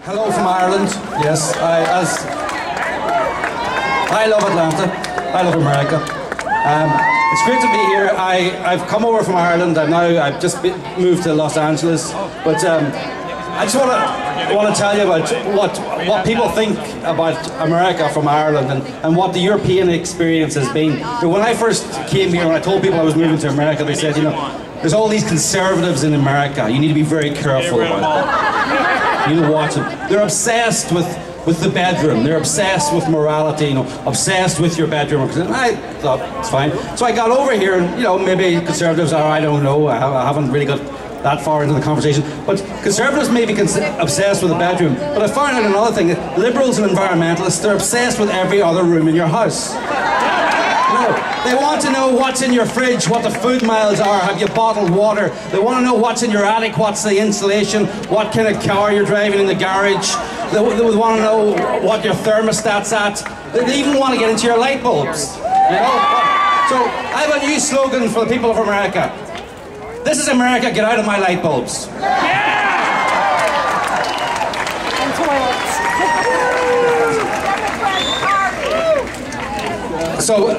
Hello from Ireland. Yes, I love Atlanta. I love America. It's great to be here. I've come over from Ireland. I've just moved to Los Angeles, but I just want to tell you about what people think about America from Ireland and what the European experience has been. So when I first came here, when I told people I was moving to America, they said, you know, there's all these conservatives in America. You need to be very careful about them. You need to watch them. They're obsessed with the bedroom. They're obsessed with morality, you know, obsessed with your bedroom. And I thought, it's fine. So I got over here and, you know, maybe conservatives are, I don't know, I haven't really got that far into the conversation. But conservatives may be obsessed with the bedroom. But I found out another thing, that liberals and environmentalists, they're obsessed with every other room in your house. They want to know what's in your fridge, what the food miles are, have you bottled water. They want to know what's in your attic, what's the insulation, what kind of car you're driving in the garage. They want to know what your thermostat's at. They even want to get into your light bulbs. You know? So I have a new slogan for the people of America. This is America, get out of my light bulbs. And toilets. So,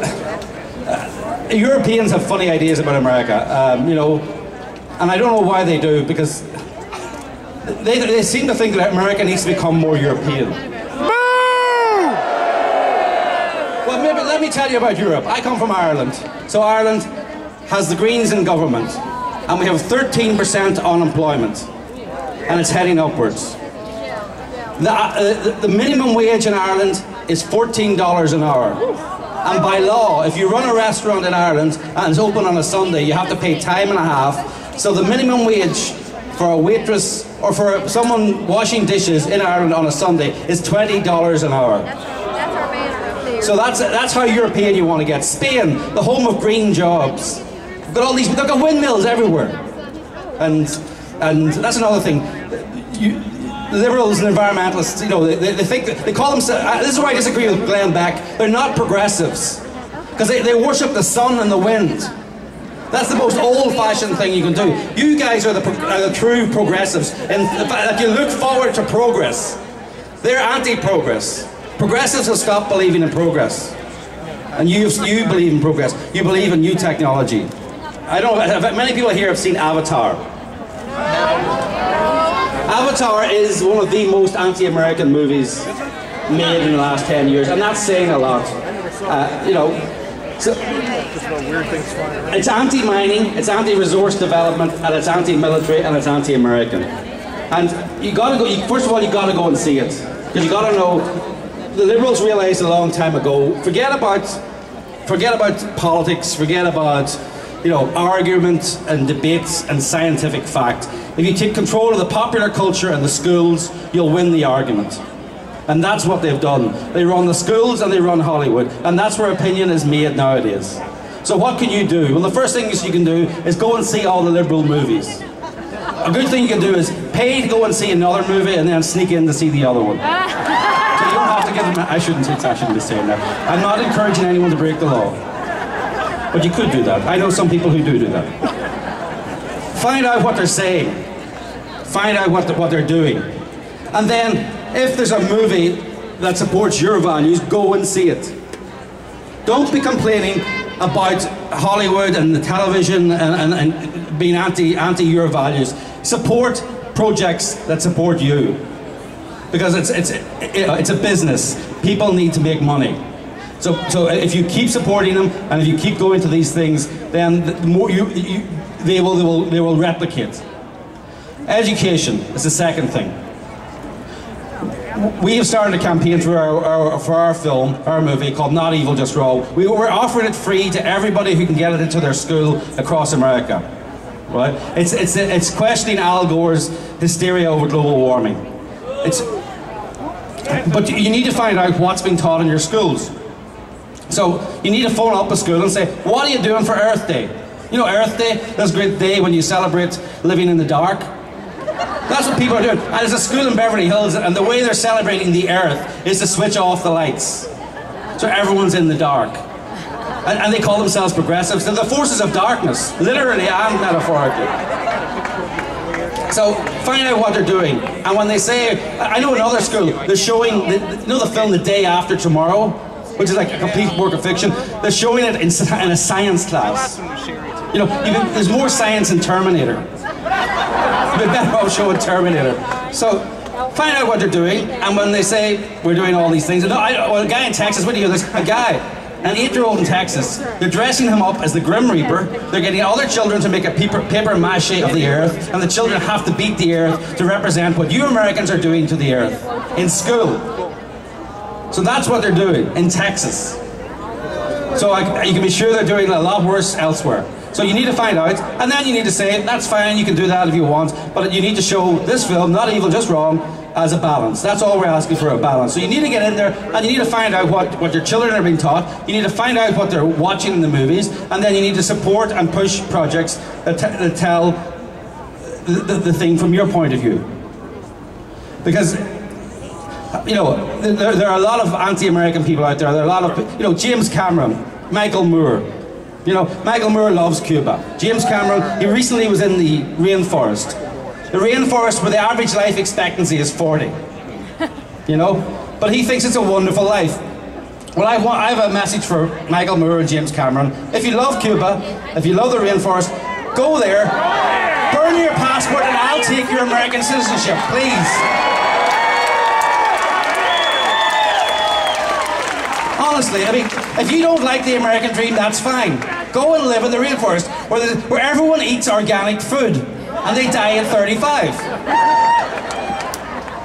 Europeans have funny ideas about America, you know, and I don't know why they do, because they seem to think that America needs to become more European. Well, maybe let me tell you about Europe. I come from Ireland, so Ireland has the Greens in government, and we have 13% unemployment, and it's heading upwards. The minimum wage in Ireland is $14 an hour. And by law, if you run a restaurant in Ireland and it's open on a Sunday, you have to pay time and a half. So the minimum wage for a waitress or for someone washing dishes in Ireland on a Sunday is $20 an hour. So that's how European you want to get. Spain, the home of green jobs. They've got windmills everywhere. And that's another thing. Liberals and environmentalists, you know, they think, they call themselves, this is why I disagree with Glenn Beck, they're not progressives. Because they worship the sun and the wind. That's the most old-fashioned thing you can do. You guys are the true progressives, and the fact that you look forward to progress. They're anti-progress. Progressives have stopped believing in progress. And you believe in progress. You believe in new technology. I don't know, many people here have seen Avatar. Avatar is one of the most anti-American movies made in the last 10 years, and that's saying a lot. You know, so it's anti-mining, it's anti-resource development, and it's anti-military, and it's anti-American. And you gotta go. First of all, you gotta go and see it, because you gotta know. The Liberals realized a long time ago. Forget about politics. Forget about, you know, argument and debates and scientific fact. If you take control of the popular culture and the schools, you'll win the argument. And that's what they've done. They run the schools and they run Hollywood. And that's where opinion is made nowadays. So what can you do? Well, the first thing you can do is go and see all the liberal movies. A good thing you can do is pay to go and see another movie and then sneak in to see the other one. So you don't have to give them... I shouldn't be saying that. I'm not encouraging anyone to break the law. But you could do that. I know some people who do that. Find out what they're saying. Find out what they're doing. And then, if there's a movie that supports your values, go and see it. Don't be complaining about Hollywood and the television and being anti your values. Support projects that support you. Because it's a business. People need to make money. So if you keep supporting them and if you keep going to these things, then the more they will replicate. Education is the second thing. We have started a campaign for our film, our movie called Not Evil, Just Wrong. We're offering it free to everybody who can get it into their school across America. Right? It's questioning Al Gore's hysteria over global warming. But you need to find out what's being taught in your schools. So you need to phone up a school and say, what are you doing for Earth Day? You know, Earth Day, that's a great day when you celebrate living in the dark. That's what people are doing. And there's a school in Beverly Hills, and the way they're celebrating the Earth is to switch off the lights. So everyone's in the dark. And they call themselves progressives. They're the forces of darkness, literally and metaphorically. So find out what they're doing. And when they say, I know another school, they're showing, you know the film The Day After Tomorrow, which is like a complete work of fiction. They're showing it in a science class. You know, there's more science in Terminator. They better off showing Terminator. So find out what they're doing, and when they say we're doing all these things, a guy in Texas, what do you hear this? A guy, an 8-year-old in Texas, they're dressing him up as the Grim Reaper. They're getting other children to make a paper mache of the earth, and the children have to beat the earth to represent what you Americans are doing to the earth in school. So that's what they're doing in Texas. So you can be sure they're doing a lot worse elsewhere. So you need to find out, and then you need to say, that's fine, you can do that if you want, but you need to show this film, Not Evil, Just Wrong, as a balance. That's all we're asking for, a balance. So you need to get in there, and you need to find out what your children are being taught, you need to find out what they're watching in the movies, and then you need to support and push projects that tell the thing from your point of view. Because, you know, there are a lot of anti-American people out there, there are a lot of, you know, James Cameron, Michael Moore. You know, Michael Moore loves Cuba. James Cameron, he recently was in the rainforest. The rainforest where the average life expectancy is 40. You know? But he thinks it's a wonderful life. Well, I have a message for Michael Moore and James Cameron. If you love Cuba, if you love the rainforest, go there, burn your passport, and I'll take your American citizenship, please. Honestly, I mean, if you don't like the American dream, that's fine. Go and live in the rainforest where everyone eats organic food and they die at 35.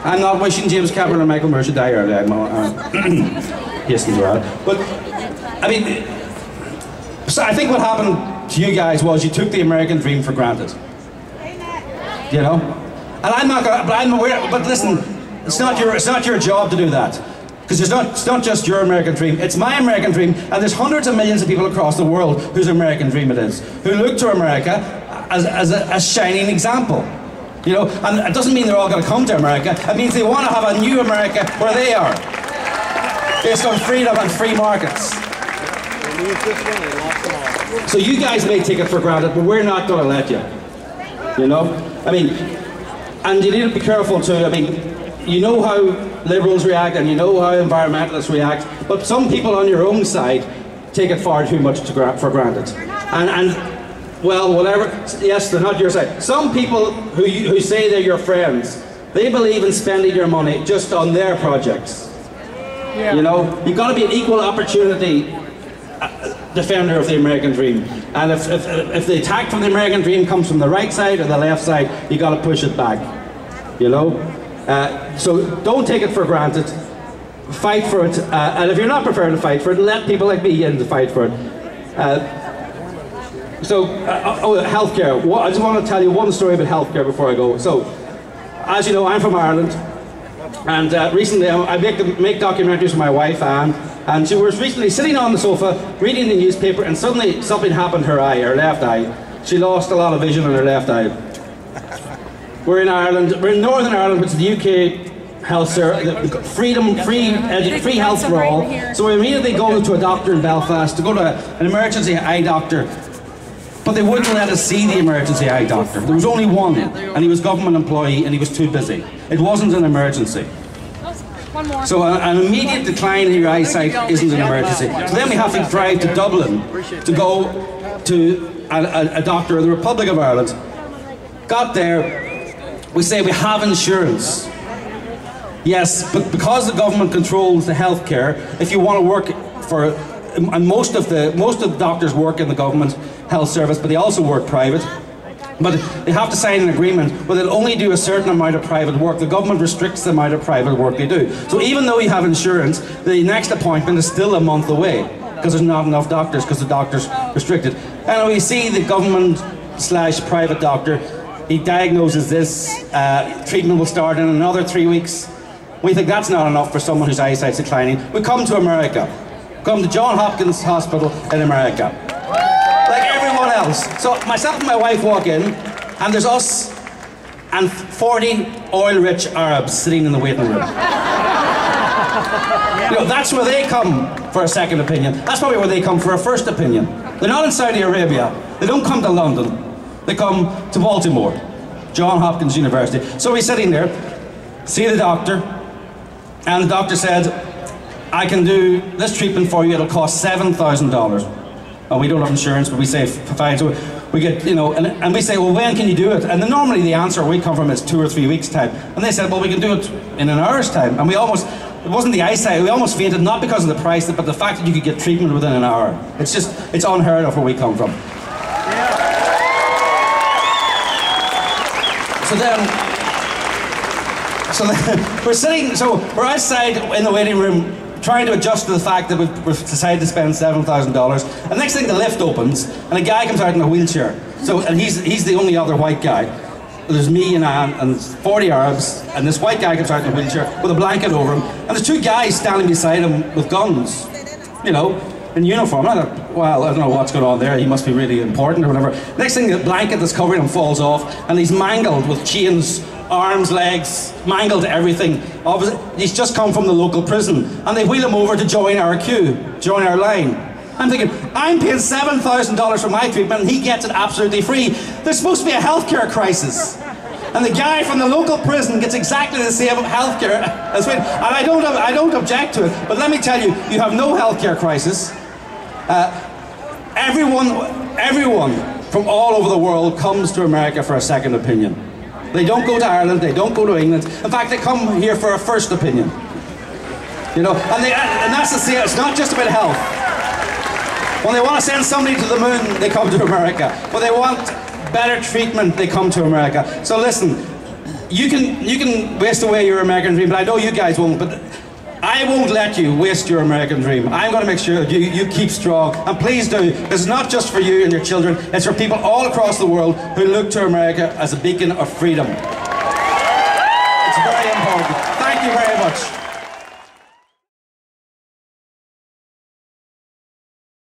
I'm not wishing James Cameron or Michael Moore should die early. Yes, as well. But, I mean, so I think what happened to you guys was you took the American dream for granted. You know? And I'm not gonna, but I'm aware, but listen, it's not your job to do that. Because it's not just your American dream, it's my American dream, and there's hundreds of millions of people across the world whose American dream it is, who look to America as a shining example. You know, and it doesn't mean they're all going to come to America, it means they want to have a new America where they are, based on freedom and free markets. So you guys may take it for granted, but we're not going to let you. You know? I mean, and you need to be careful too, I mean, you know how liberals react and you know how environmentalists react, but some people on your own side take it far too much for granted. And well, whatever, yes, they're not your side. Some people who say they're your friends, they believe in spending your money just on their projects. Yeah. You know, you've got to be an equal opportunity defender of the American dream. And if the attack from the American dream comes from the right side or the left side, you've got to push it back. You know? So don't take it for granted, fight for it, and if you're not prepared to fight for it, let people like me in to fight for it. Healthcare. I just want to tell you one story about healthcare before I go. So, as you know, I'm from Ireland, and recently I make documentaries with my wife Anne, and she was recently sitting on the sofa reading the newspaper, and suddenly something happened to her left eye. She lost a lot of vision in her left eye. We're in Ireland, we're in Northern Ireland, which is the UK health service, free health for all. So we immediately go to a doctor in Belfast, to go to an emergency eye doctor. But they wouldn't let us see the emergency eye doctor. There was only one, and he was a government employee, and he was too busy. It wasn't an emergency. So an immediate decline in your eyesight isn't an emergency. So then we have to drive to Dublin to go to a doctor in the Republic of Ireland. Got there. We say we have insurance. Yes, but because the government controls the healthcare, if you want to work for, and most of the doctors work in the government health service, but they also work private. But they have to sign an agreement where they'll only do a certain amount of private work. The government restricts the amount of private work they do. So even though you have insurance, the next appointment is still a month away because there's not enough doctors, because the doctor's restricted. And we see the government/private doctor. He diagnoses this, treatment will start in another 3 weeks. We think that's not enough for someone whose eyesight's declining. We come to America. Come to Johns Hopkins Hospital in America. Like everyone else. So myself and my wife walk in, and there's us and 40 oil-rich Arabs sitting in the waiting room. You know, that's where they come for a second opinion. That's probably where they come for a first opinion. They're not in Saudi Arabia. They don't come to London. They come to Baltimore. Johns Hopkins University. So we're sitting there, see the doctor, and the doctor said, I can do this treatment for you, it'll cost $7,000. And we don't have insurance, but we say fine. So we get, you know, and we say, well, when can you do it? And then normally the answer we come from is 2 or 3 weeks' time. And they said, well, we can do it in an hour's time. And we almost, it wasn't the eyesight, we almost fainted, not because of the price, but the fact that you could get treatment within an hour. It's just, it's unheard of where we come from. So then we're sitting, so we're outside in the waiting room trying to adjust to the fact that we've decided to spend $7,000. And next thing the lift opens and a guy comes out in a wheelchair. So, and he's the only other white guy. There's me and 40 Arabs, and this white guy comes out in a wheelchair with a blanket over him. And there's 2 guys standing beside him with guns, you know, in uniform. I don't know what's going on there, he must be really important or whatever. Next thing, the blanket that's covering him falls off, and he's mangled with chains, arms, legs, mangled everything. He's just come from the local prison, and they wheel him over to join our queue, join our line. I'm thinking, I'm paying $7,000 for my treatment, and he gets it absolutely free. There's supposed to be a healthcare crisis. And the guy from the local prison gets exactly the same healthcare as well. And I don't object to it, but let me tell you, you have no healthcare crisis. Everyone from all over the world comes to America for a second opinion. They don't go to Ireland, they don't go to England. In fact, they come here for a first opinion. You know, and that's the same, it's not just about health. When they want to send somebody to the moon, they come to America. When they want better treatment, they come to America. So listen, you can waste away your American dream, but I know you guys won't, but I won't let you waste your American dream. I'm going to make sure you keep strong. And please do. This is not just for you and your children. It's for people all across the world who look to America as a beacon of freedom. It's very important. Thank you very much.